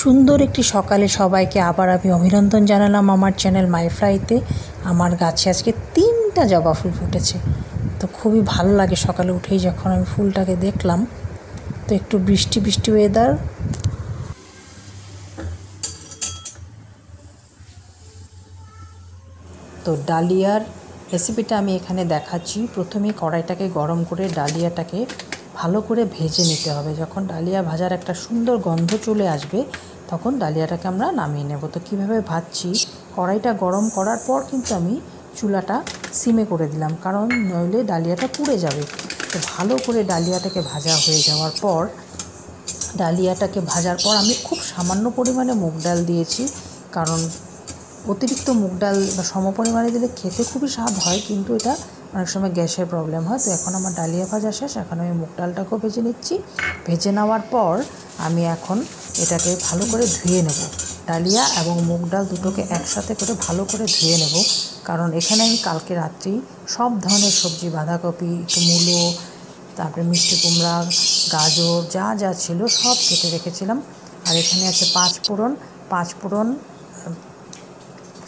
সুন্দর একটি সকালে সবাইকে আবার আমি অভিনন্দন জানালাম আমার চ্যানেল মাই ফ্রাইতে। আমার গাছে আজকে 3টা জবা ফুল ফুটেছে, তো খুবই ভালো লাগে সকালে উঠেই যখন আমি ফুলটাকে দেখলাম। তো একটু বৃষ্টি বৃষ্টি ওয়েদার, তো ডালিয়ার রেসিপিটা আমি এখানে দেখাচ্ছি। প্রথমেই কড়াইটাকে গরম করে ডালিয়াটাকে ভালো করে ভেজে নিতে হবে। যখন ডালিয়া ভাজার একটা সুন্দর গন্ধ চলে আসবে তখন ডালিয়াটাকে আমরা নামিয়ে নেব। তো কীভাবে ভাজছি, কড়াইটা গরম করার পর কিন্তু আমি চুলাটা সিমে করে দিলাম, কারণ নইলে ডালিয়াটা পুড়ে যাবে। তো ভালো করে ডালিয়াটাকে ভাজা হয়ে যাওয়ার পর আমি খুব সামান্য পরিমাণে মুগ ডাল দিয়েছি, কারণ অতিরিক্ত মুগ ডাল বা সমপরিমাণে দিলে খেতে খুবই স্বাদ হয়, কিন্তু এটা অনেক সময় গ্যাসের প্রবলেম হয়। তো এখন আমার ডালিয়া ভাজা শেষ, এখন আমি মুগ ডালটাকেও ভেজে নিচ্ছি। ভেজে নেওয়ার পর আমি এখন এটাকে ভালো করে ধুয়ে নেব। ডালিয়া এবং মুগ ডাল দুটোকে একসাথে করে ভালো করে ধুয়ে নেব, কারণ এখানে আমি কালকে রাত্রি সব ধরনের সবজি, বাঁধাকপি, একটু মূলো, তারপরে মিষ্টি কুমড়া, গাজর যা যা ছিল সব কেটে রেখেছিলাম। আর এখানে আছে 5 ফোড়ন,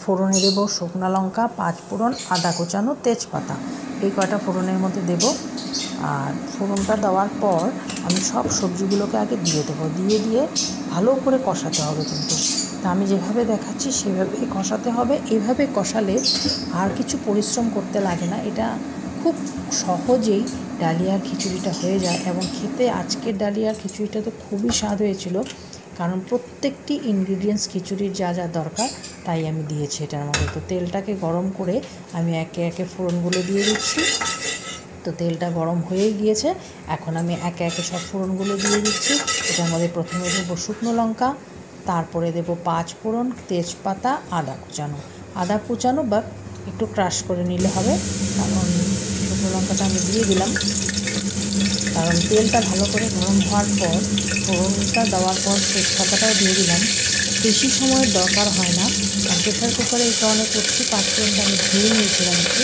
ফোড়নে দেবো শুকনো লঙ্কা, 5 ফোড়ন, আদা কুচানো, তেজপাতা, এই কয়টা ফোড়নের মধ্যে দেব। আর ফোড়নটা দেওয়ার পর আমি সব সবজিগুলোকে আগে দিয়ে দেবো, দিয়ে ভালো করে কষাতে হবে। কিন্তু তা আমি যেভাবে দেখাচ্ছি সেভাবেই কষাতে হবে। এইভাবে কষালে আর কিছু পরিশ্রম করতে লাগে না, এটা খুব সহজেই ডালিয়ার খিচুড়িটা হয়ে যায়। এবং খেতে আজকের ডালিয়ার খিচুড়িটা তো খুবই স্বাদ হয়েছিল, কারণ প্রত্যেকটি ইনগ্রিডিয়েন্টস খিচুড়ির যা যা দরকার তাই আমি দিয়েছি এটার মধ্যে। তো তেলটাকে গরম করে আমি একে একে ফোড়নগুলো দিয়ে দিচ্ছি। তো তেলটা গরম হয়ে গিয়েছে, এখন আমি একে একে সব ফোড়নগুলো দিয়ে দিচ্ছি। এটার মধ্যে প্রথমে দেবো শুকনো লঙ্কা, তারপরে দেবো 5 ফোড়ন, তেজপাতা, আদা কুচানো বা একটু ক্রাশ করে নিলে হবে। কারণ শুকনো লঙ্কাটা আমি দিয়ে দিলাম, কারণ তেলটা ভালো করে গরম হওয়ার পর ফোড়নটা দেওয়ার পর তেজপাতাটাও দিয়ে দিলাম। বেশি সময়ের দরকার হয় না, কারণ প্রেশার কুকারে এই কারণে করছি 5 ফোড়নটা আমি ধুয়ে নিয়েছিলাম, একটু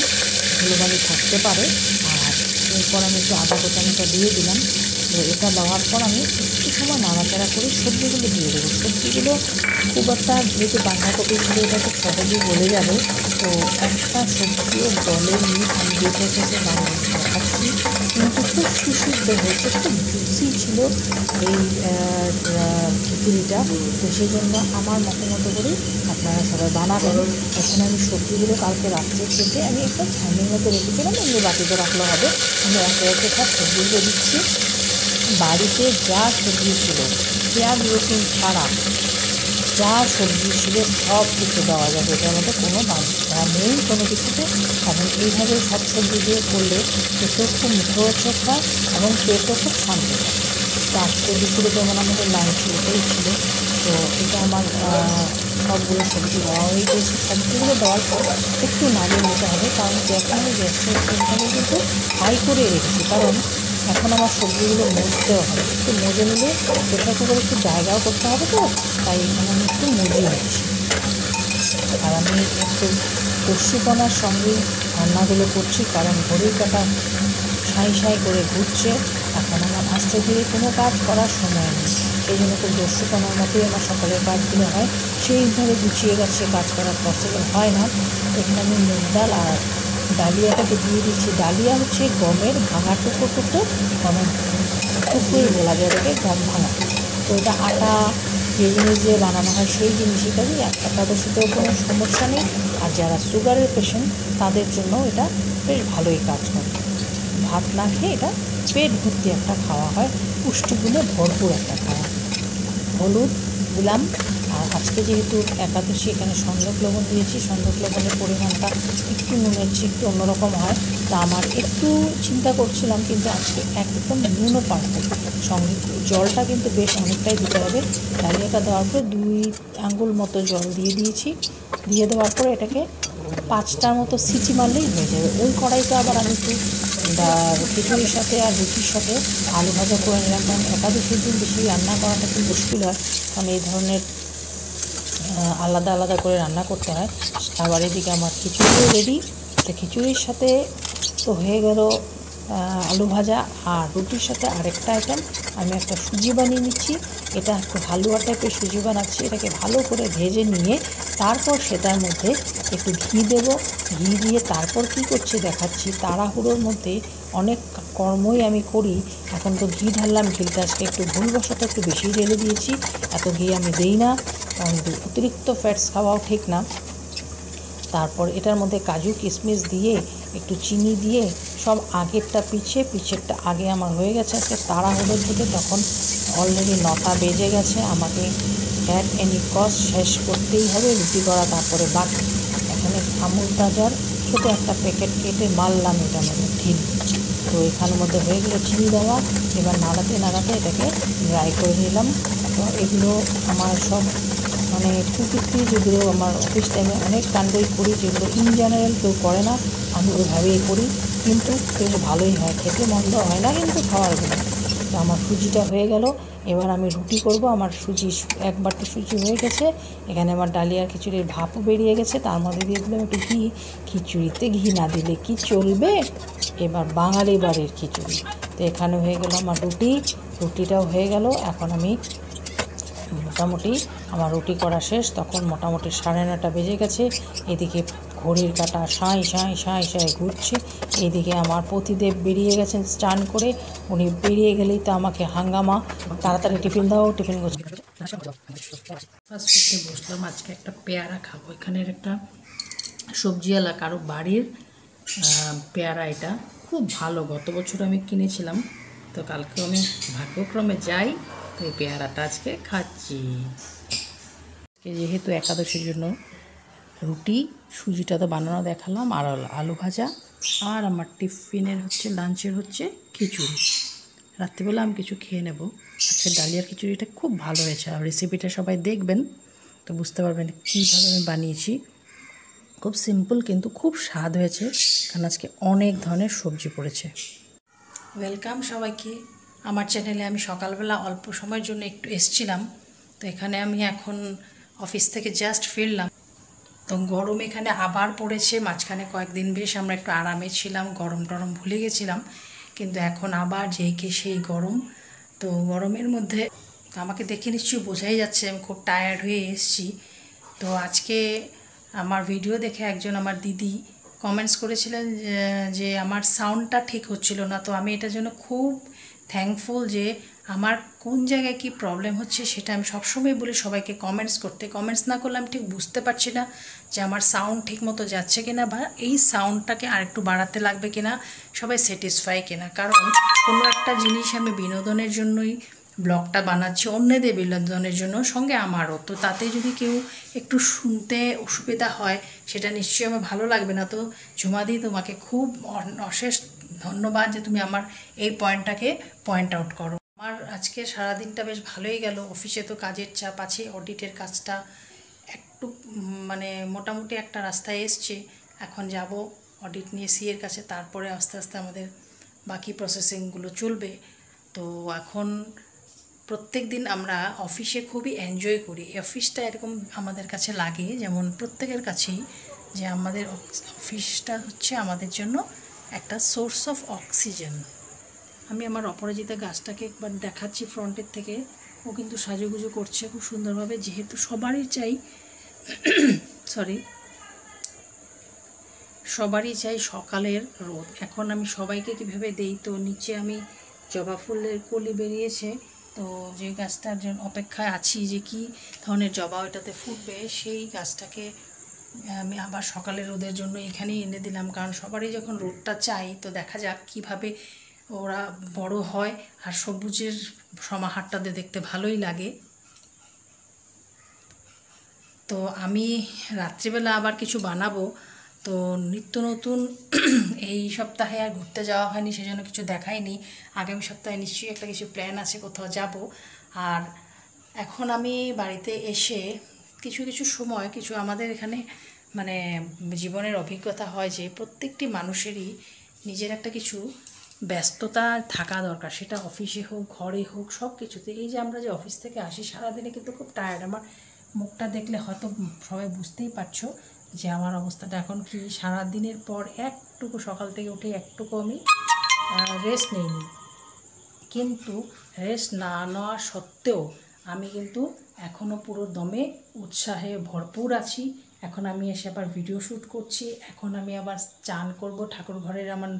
ধুলোবালি থাকতে পারে। আর এরপর আমি একটু আদা কুচানোটা দিয়ে দিলাম। তো এটা দেওয়ার পর আমি একটু সময় নাড়াচাড়া করে সবজিগুলো দিয়ে দেবো। সবজিগুলো খুব একটা, যেহেতু বাঁধাকপিগুলো এটা খুব সহজেই গলে যাবে, তো একটা সবজিও গলেনি। আমি দেখে দেখাচ্ছি, কিন্তু খুব সুসিদ্ধ হয়েছে, খুব জুসি ছিল এই খিচুড়িটা। তো সেই জন্য আমার মতো করেই আপনারা সবাই বানাবেন। এখানে আমি সবজিগুলো কালকে রাত্রে কেটে আমি একটা ছাইনির মধ্যে রেখেছিলাম, এমনি বাটিতে রাখলে হবে। আমি একে একে সব সবজিগুলো দিচ্ছি। বাড়িতে যা সবজি ছিল, পেঁয়াজ রসুন ছাড়া যা সবজি ছিল সব কিছু দেওয়া যাবে, এটার মধ্যে কোনো বাধা নেই কোনো কিছুতে। কারণ এইভাবে সব সবজি দিয়ে করলে খেতেও খুব মুখরোচক হয় এবং পেটও খুব শান্ত হয়। তো আজকে দুপুরে যেমন আমাদের লাঞ্চ এটাই ছিল। তো এটা আমার সবগুলো সবজি দেওয়া হয়ে গিয়েছে। সবজিগুলো দেওয়ার পর একটু নাড়িয়ে নিতে হবে, কারণ এখন আমি গ্যাসের ফ্লেমটাকে কিন্তু হাই করে রেখেছি, কারণ এখন আমার সবজিগুলো মজতেও হবে। একটু মজে নিলে প্রেশার কুকারে একটু জায়গাও করতে হবে, তো তাই এখানে আমি একটু মজিয়ে নিচ্ছি। আর আমি একটু দস্যুপনার সঙ্গেই রান্নাগুলো করছি, কারণ ঘড়ির কাঁটা সাঁই করে ঘুরছে। এখন আমার আস্তে ধীরে কোনো কাজ করার সময় নেই, এই জন্য খুব দস্যুপনার মতোই আমার সকালের কাজগুলো হয়। সেইভাবে গুছিয়ে গেছে কাজ করা পসিবল হয় না। এখানে আমি মুগ ডাল আর ডালিয়াটাকে দিয়ে দিচ্ছি। ডালিয়া হচ্ছে গমের ভাঙা টুকরো, গমের টুকরোই বলা যায় এটাকে, গম ভাঙা। তো এটা আটা যে জিনিস দিয়ে বানানো হয় সেই জিনিসই কাজে একাদশীতেও কোনো সমস্যা নেই। আর যারা সুগারের পেশেন্ট তাদের জন্য এটা বেশ ভালোই কাজ করে। ভাত না খেয়ে এটা পেট ভর্তি একটা খাওয়া হয়, পুষ্টিগুণে ভরপুর একটা খাওয়া। হলুদ দিলাম। আর আজকে যেহেতু একাদশী, এখানে সন্দক লবণ দিয়েছি। সন্দক লবণের পরিমাণটা একটু নুনের চেয়ে একটু অন্যরকম হয়, তা আমার একটু চিন্তা করছিলাম, কিন্তু আজকে একদম নুনও পারফেক্ট। সঙ্গে জলটা কিন্তু বেশ অনেকটাই দিতে হবে। ডালিয়াটা দেওয়ার পরে 2 আঙ্গুল মতো জল দিয়ে দিয়েছি। দিয়ে দেওয়ার পরে এটাকে 5টার মতো সিটি মারলেই হয়ে যাবে। ওই কড়াইতে আবার আমি একটু খিচুড়ির সাথে আর রুটির সাথে আলু ভাজা করে নিলাম, কারণ একাদশীর দিন বেশি রান্না করাটা খুব মুশকিল হয়, কারণ এই ধরনের আলাদা আলাদা করে রান্না করতে হয়। আবার এদিকে আমার খিচুড়িও রেডি। তো খিচুড়ির সাথে তো হয়ে গেল আলু ভাজা, আর রুটির সাথে আরেকটা আইটেম আমি একটা সুজি বানিয়ে নিচ্ছি। এটা একটু হালুয়া টাইপের সুজি বানাচ্ছি। এটাকে ভালো করে ভেজে নিয়ে তারপর সেটার মধ্যে একটু ঘি দেব। ঘি দিয়ে তারপর কী করছি দেখাচ্ছি। তাড়াহুড়োর মধ্যে অনেক কর্মই আমি করি। এখন তো ঘি ঢাললাম, ঘিটা আজকে একটু ভুলবশত একটু বেশি ঢেলে দিয়েছি। এত ঘি আমি দেই না, কারণ অতিরিক্ত ফ্যাটস খাওয়াও ঠিক না। তারপর এটার মধ্যে কাজু কিশমিশ দিয়ে একটু চিনি দিয়ে সব আগেরটা পিছেরটা আগে আমার হয়ে গেছে। আজকে তাড়াহুড়োর থেকে তখন অলরেডি 9টা বেজে গেছে। আমাকে অ্যাট এনি কস্ট শেষ করতেই হবে রুটি করা, তারপরে বাকি। এখানে আমুল তাজার ছোটো একটা প্যাকেট কেটে মারলাম এটার মধ্যে ঢিল। তো এখানের মধ্যে হয়ে গেলো চিনি দেওয়া। এবার নাড়াতে নাড়াতে এটাকে ড্রাই করে নিলাম। তো এগুলো আমার সব মানে কুকিটি, যেগুলো আমার অফিস টাইমে অনেক কাণ্ডই করি, যেগুলো ইন জেনারেল কেউ করে না, আমি ওইভাবেই করি, কিন্তু বেশ ভালোই হয়, খেতে মন্দ হয় না কিন্তু খাওয়ারগুলো। তো আমার সুজিটা হয়ে গেল। এবার আমি রুটি করব। আমার সুজি এক বাটি সুজি হয়ে গেছে। এখানে আমার ডালিয়ার খিচুড়ির ভাপও বেরিয়ে গেছে। তার মধ্যে দিয়ে দিলাম একটু ঘি। খিচুড়িতে ঘি না দিলে কি চলবে? এবার বাঙালি বাড়ির খিচুড়ি। তো এখানে হয়ে গেল আমার রুটিটাও হয়ে গেল। এখন আমি মোটামুটি আমার রুটি করা শেষ। তখন মোটামুটি 9:30 বেজে গেছে। এদিকে ঘড়ির কাঁটা সাঁই সাঁই সাঁই সাঁই ঘুরছে। এইদিকে আমার পতিদেব বেরিয়ে গেছেন স্নান করে। উনি বেরিয়ে গেলেই তো আমাকে হাঙ্গামা, তাড়াতাড়ি টিফিন দাও, টিফিন ফার্স্ট করতে বসলাম। আজকে একটা পেয়ারা খাবো। এখানের একটা সবজিওয়ালা কারো বাড়ির পেয়ারা, এটা খুব ভালো। গত বছর আমি কিনেছিলাম, তো কালকে আমি ভাগ্যক্রমে যাই, তো এই পেয়ারাটা আজকে খাচ্ছি। যেহেতু একাদশীর জন্য রুটি, সুজিটা তো বানানো দেখালাম, আর আলু ভাজা, আর আমার টিফিনের হচ্ছে লাঞ্চের হচ্ছে খিচুড়ি। রাত্রিবেলা আমি কিছু খেয়ে নেব। আজকে ডালিয়ার খিচুড়িটা খুব ভালো হয়েছে। আর রেসিপিটা সবাই দেখবেন তো বুঝতে পারবেন কীভাবে আমি বানিয়েছি। খুব সিম্পল কিন্তু খুব স্বাদ হয়েছে, কারণ আজকে অনেক ধরনের সবজি পড়েছে। ওয়েলকাম সবাইকে আমার চ্যানেলে। আমি সকালবেলা অল্প সময়ের জন্য একটু এসছিলাম। তো এখানে আমি এখন অফিস থেকে জাস্ট ফিরলাম। তো গরম এখানে আবার পড়েছে। মাঝখানে কয়েকদিন বেশ আমরা একটু আরামে ছিলাম, গরম টরম ভুলে গেছিলাম, কিন্তু এখন আবার যেইকে সেই গরম। তো গরমের মধ্যে আমাকে দেখে নিশ্চয়ই বোঝাই যাচ্ছে আমি খুব টায়ার্ড হয়ে এসেছি। তো আজকে আমার ভিডিও দেখে একজন আমার দিদি কমেন্টস করেছিলেন যে আমার সাউন্ডটা ঠিক হচ্ছিল না। তো আমি এটার জন্য খুব থ্যাঙ্কফুল যে আমার কোন জায়গায় কি প্রবলেম হচ্ছে সেটা আমি সবসময় বলি সবাইকে কমেন্টস করতে। কমেন্টস না করলে আমি ঠিক বুঝতে পারছি না যে আমার সাউন্ড ঠিক মতো যাচ্ছে কিনা, বা এই সাউন্ডটাকে আরেকটু বাড়াতে লাগবে কিনা, সবাই স্যাটিসফাই কিনা। কারণ কোনো একটা জিনিস আমি বিনোদনের জন্যই ব্লগটা বানাচ্ছি, অন্যদের বিনোদনের জন্য, সঙ্গে আমারও। তো তাতে যদি কেউ একটু শুনতে অসুবিধা হয় সেটা নিশ্চয়ই আমার ভালো লাগবে না। তো ঝুমাদি, তোমাকে খুব অশেষ ধন্যবাদ যে তুমি আমার এই পয়েন্টটাকে পয়েন্ট আউট করো। আমার আজকে সারাদিনটা বেশ ভালোই গেল। অফিসে তো কাজের চাপ আছে, অডিটের কাজটা একটু মানে মোটামুটি একটা রাস্তায় এসছে। এখন যাব অডিট নিয়ে সিএর কাছে, তারপরে আস্তে আস্তে আমাদের বাকি প্রসেসিংগুলো চলবে। তো এখন প্রত্যেক দিন আমরা অফিসে খুবই এনজয় করি। অফিসটা এরকম আমাদের কাছে লাগে, যেমন প্রত্যেকের কাছেই, যে আমাদের অফিসটা হচ্ছে আমাদের জন্য একটা সোর্স অফ অক্সিজেন। আমি আমার অপরাজিতা গাছটাকে একবার দেখাচ্ছি ফ্রন্টের থেকে। ও কিন্তু সাজুগুজু করছে খুব সুন্দরভাবে, যেহেতু সবারই চাই সবারই চাই সকালের রোদ। এখন আমি সবাইকে কীভাবে দেই, তো নিচে আমি জবা ফুলের কলি বেরিয়েছে, তো যে গাছটার জন্য অপেক্ষায় আছি যে কী ধরনের জবা ওটাতে ফুটবে, সেই গাছটাকে আমি আবার সকালে রোদের জন্য এখানেই এনে দিলাম। কারণ সবারই যখন রোদটা চাই, তো দেখা যাক কিভাবে ওরা বড় হয়। আর সবুজের সমাহারটাতে দেখতে ভালোই লাগে। তো আমি রাত্রিবেলা আবার কিছু বানাবো। তো নিত্য নতুন এই সপ্তাহে আর ঘুরতে যাওয়া হয়নি, সেজন্য কিছু দেখাইনি। আগামী সপ্তাহে নিশ্চয়ই একটা কিছু প্ল্যান আছে, কোথাও যাব। আর এখন আমি বাড়িতে এসে কিছু কিছু সময় কিছু আমাদের এখানে মানে জীবনের অভিজ্ঞতা হয় যে প্রত্যেকটি মানুষেরই নিজের একটা কিছু ব্যস্ততা থাকা দরকার, সেটা অফিসে হোক, ঘরে হোক, সব কিছুতে। এই যে আমরা যে অফিস থেকে আসি সারাদিনে কিন্তু খুব টায়ার্ড। আমার মুখটা দেখলে হয়তো সবাই বুঝতেই পারছো যে আমার অবস্থাটা এখন কি। সারাদিনের পর একটুকু সকাল থেকে উঠে একটুকু আমি রেস্ট নিইনি, কিন্তু রেস্ট না নেওয়া সত্ত্বেও আমি কিন্তু এখনও পুরো দমে উৎসাহে ভরপুর আছি। এখন আমি এসে আবার ভিডিও শ্যুট করছি, এখন আমি আবার চান করব, ঠাকুর ঘরের আমার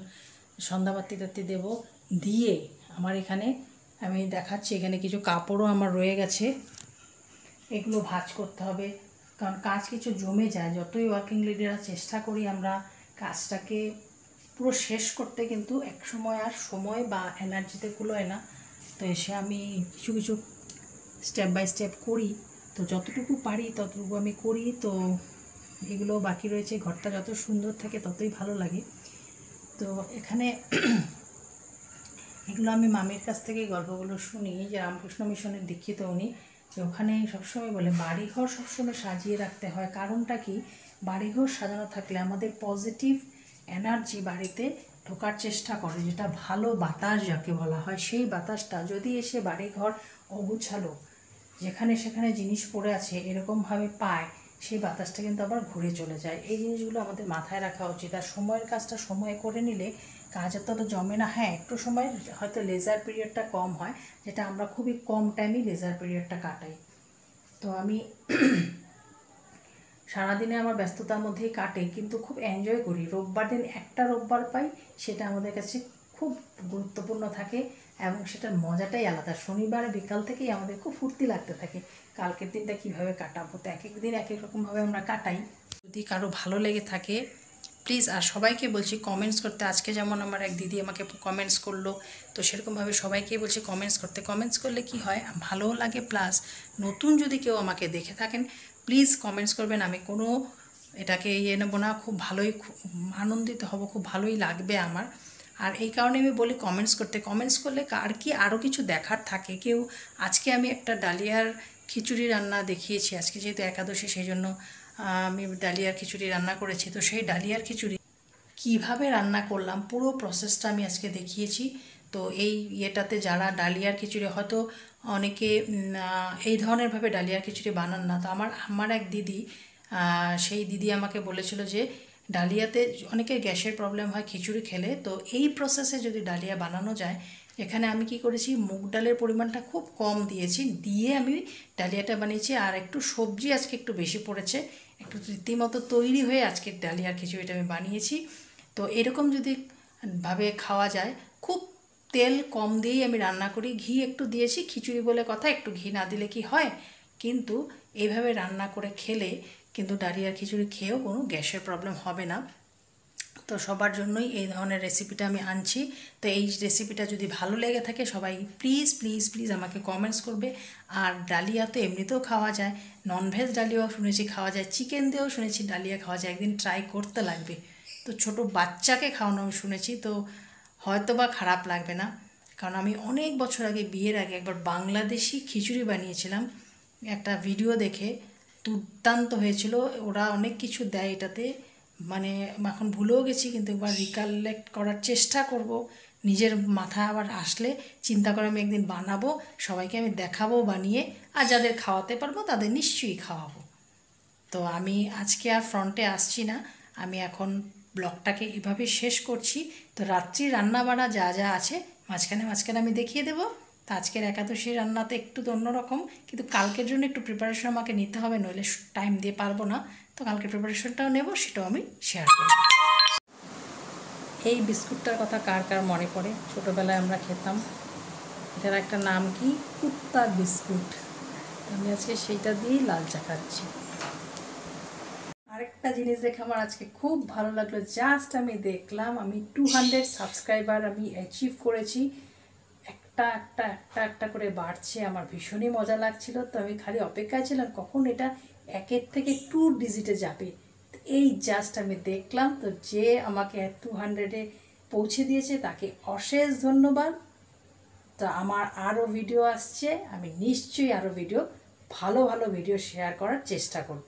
সন্ধ্যাবাতি টাতি দেবো, দিয়ে আমার এখানে আমি দেখাচ্ছি এখানে কিছু কাপড়ও আমার রয়ে গেছে, এগুলো ভাঁজ করতে হবে। কারণ কাজ কিছু জমে যায়, যতই ওয়ার্কিং লেডিরা চেষ্টা করি আমরা কাজটাকে পুরো শেষ করতে, কিন্তু এক সময় আর সময় বা এনার্জিতে কুলোয় না। তো এসে আমি কিছু কিছু স্টেপ বাই স্টেপ করি, তো যতটুকু পারি ততটুকু আমি করি। তো এগুলো বাকি রয়েছে, ঘরটা যত সুন্দর থাকে ততই ভালো লাগে। তো এখানে এগুলো আমি মামির কাছ থেকে গল্পগুলো শুনি, যে রামকৃষ্ণ মিশনের দীক্ষিত উনি, যে ওখানে সবসময় বলে বাড়িঘর সবসময় সাজিয়ে রাখতে হয়। কারণটা কি, বাড়িঘর সাজানো থাকলে আমাদের পজিটিভ এনার্জি বাড়িতে ঢোকার চেষ্টা করে, যেটা ভালো বাতাস যাকে বলা হয়, সেই বাতাসটা যদি এসে বাড়িঘর অগুছালো যেখানে সেখানে জিনিস পড়ে আছে এরকমভাবে পায়, সেই বাতাসটা কিন্তু আবার ঘুরে চলে যায়। এই জিনিসগুলো আমাদের মাথায় রাখা উচিত। আর সময়ের কাজটা সময়ে করে নিলে কাজ এতটা জমে না। হ্যাঁ, একটু সময় হয়তো লেজার পিরিয়ডটা কম হয়, যেটা আমরা খুবই কম টাইমই লেজার পিরিয়ডটা কাটাই। তো আমি সারাদিনে আমার ব্যস্ততার মধ্যেই কাটে, কিন্তু খুব এনজয় করি। রোববার দিন একটা রোববার পাই, সেটা আমাদের কাছে খুব গুরুত্বপূর্ণ থাকে এবং সেটার মজাটাই আলাদা। শনিবার বিকাল থেকেই আমাদের খুব ফুর্তি লাগতে থাকে কালকের দিনটা কীভাবে কাটাবো। তো এক এক দিন এক এক রকমভাবে আমরা কাটাই। যদি কারো ভালো লেগে থাকে প্লিজ, আর সবাইকে বলছি কমেন্টস করতে। আজকে যেমন আমার এক দিদি আমাকে কমেন্টস করলো, তো সেরকমভাবে সবাইকেই বলছি কমেন্টস করতে। কমেন্টস করলে কি হয়, ভালোও লাগে, প্লাস নতুন যদি কেউ আমাকে দেখে থাকেন প্লিজ কমেন্টস করবেন। আমি কোনো এটাকে ইয়ে নেবো না, খুব ভালোই আনন্দিত হব, খুব ভালোই লাগবে আমার। আর এই কারণে আমি বলি কমেন্টস করতে। কমেন্টস করলে আর কি আরও কিছু দেখার থাকে। কেউ আজকে আমি একটা ডালিয়ার খিচুড়ি রান্না দেখিয়েছি, আজকে যেহেতু একাদশী সেই জন্য আমি ডালিয়ার খিচুড়ি রান্না করেছি। তো সেই ডালিয়ার খিচুড়ি কিভাবে রান্না করলাম পুরো প্রসেসটা আমি আজকে দেখিয়েছি। তো এই ইয়েটাতে যারা ডালিয়ার খিচুড়ি হয়তো অনেকে এই ধরনেরভাবে ডালিয়ার খিচুড়ি বানান না, তো আমার এক দিদি, সেই দিদি আমাকে বলেছিল যে ডালিয়াতে অনেকের গ্যাসের প্রবলেম হয় খিচুড়ি খেলে, তো এই প্রসেসে যদি ডালিয়া বানানো যায়। এখানে আমি কি করেছি, মুগ ডালের পরিমাণটা খুব কম দিয়েছি, দিয়ে আমি ডালিয়াটা বানিয়েছি। আর একটু সবজি আজকে একটু বেশি পড়েছে, একটু রীতিমতো তৈরি হয়ে আজকে ডালিয়ার খিচুড়িটা আমি বানিয়েছি। তো এরকম যদি ভাবে খাওয়া যায়, খুব তেল কম দিয়েই আমি রান্না করি, ঘি একটু দিয়েছি, খিচুড়ি বলে কথা, একটু ঘি না দিলে কি হয়। কিন্তু এইভাবে রান্না করে খেলে কিন্তু ডালিয়ার খিচুড়ি খেয়েও কোনো গ্যাসের প্রবলেম হবে না। তো সবার জন্যই এই ধরনের রেসিপিটা আমি আনছি। তো এই রেসিপিটা যদি ভালো লেগে থাকে সবাই প্লিজ প্লিজ প্লিজ আমাকে কমেন্টস করবে। আর ডালিয়া তো এমনিতেও খাওয়া যায়, ননভেজ ডালিয়াও শুনেছি খাওয়া যায়, চিকেন দিয়েও শুনেছি ডালিয়া খাওয়া যায়, একদিন ট্রাই করতে লাগবে। তো ছোট বাচ্চাকে খাওয়ানো আমি শুনেছি, তো হয়তো বা খারাপ লাগবে না। কারণ আমি অনেক বছর আগে, বিয়ের আগে একবার বাংলাদেশি খিচুড়ি বানিয়েছিলাম একটা ভিডিও দেখে, দুর্দান্ত হয়েছিল। ওরা অনেক কিছু দেয় এটাতে, মানে এখন ভুলেও গেছি, কিন্তু একবার রিকালেক্ট করার চেষ্টা করব। নিজের মাথায় আবার আসলে চিন্তা করে আমি একদিন বানাবো, সবাইকে আমি দেখাবো বানিয়ে, আর যাদের খাওয়াতে পারবো তাদের নিশ্চয়ই খাওয়াবো। তো আমি আজকে আর ফ্রন্টে আসছি না, আমি এখন ব্লগটাকে এভাবে শেষ করছি। তো রাত্রি রান্নাবাড়া যা যা আছে মাঝখানে মাঝখানে আমি দেখিয়ে দেবো। তো আজকের একাদশী রান্নাতে একটু তো অন্যরকম, কিন্তু কালকের জন্য একটু প্রিপারেশন আমাকে নিতে হবে, নইলে টাইম দিয়ে পারবো না। তো কালকে প্রিপারেশনটাও নেব, সেটাও আমি শেয়ার করব। এই বিস্কুটটার কথা কার কার মনে পড়ে, ছোটোবেলায় আমরা খেতাম, এটার একটা নাম কি, কুত্তার বিস্কুট। আমি আজকে সেইটা দিয়েই লাল চা খাচ্ছি। আরেকটা জিনিস দেখে আমার আজকে খুব ভালো লাগলো, জাস্ট আমি দেখলাম আমি 200 সাবস্ক্রাইবার আমি অ্যাচিভ করেছি। একটা একটা একটা একটা করে বাড়ছে, আমার ভীষণই মজা লাগছিল। তো আমি খালি অপেক্ষায় ছিলাম কখন এটা 1 থেকে 2 ডিজিটে যাবে। এই জাস্ট আমি দেখলাম। তো যে আমাকে 200-এ পৌঁছে দিয়েছে তাকে অশেষ ধন্যবাদ। তো আমার আরও ভিডিও আসছে, আমি নিশ্চয়ই আরও ভিডিও, ভালো ভালো ভিডিও শেয়ার করার চেষ্টা করব।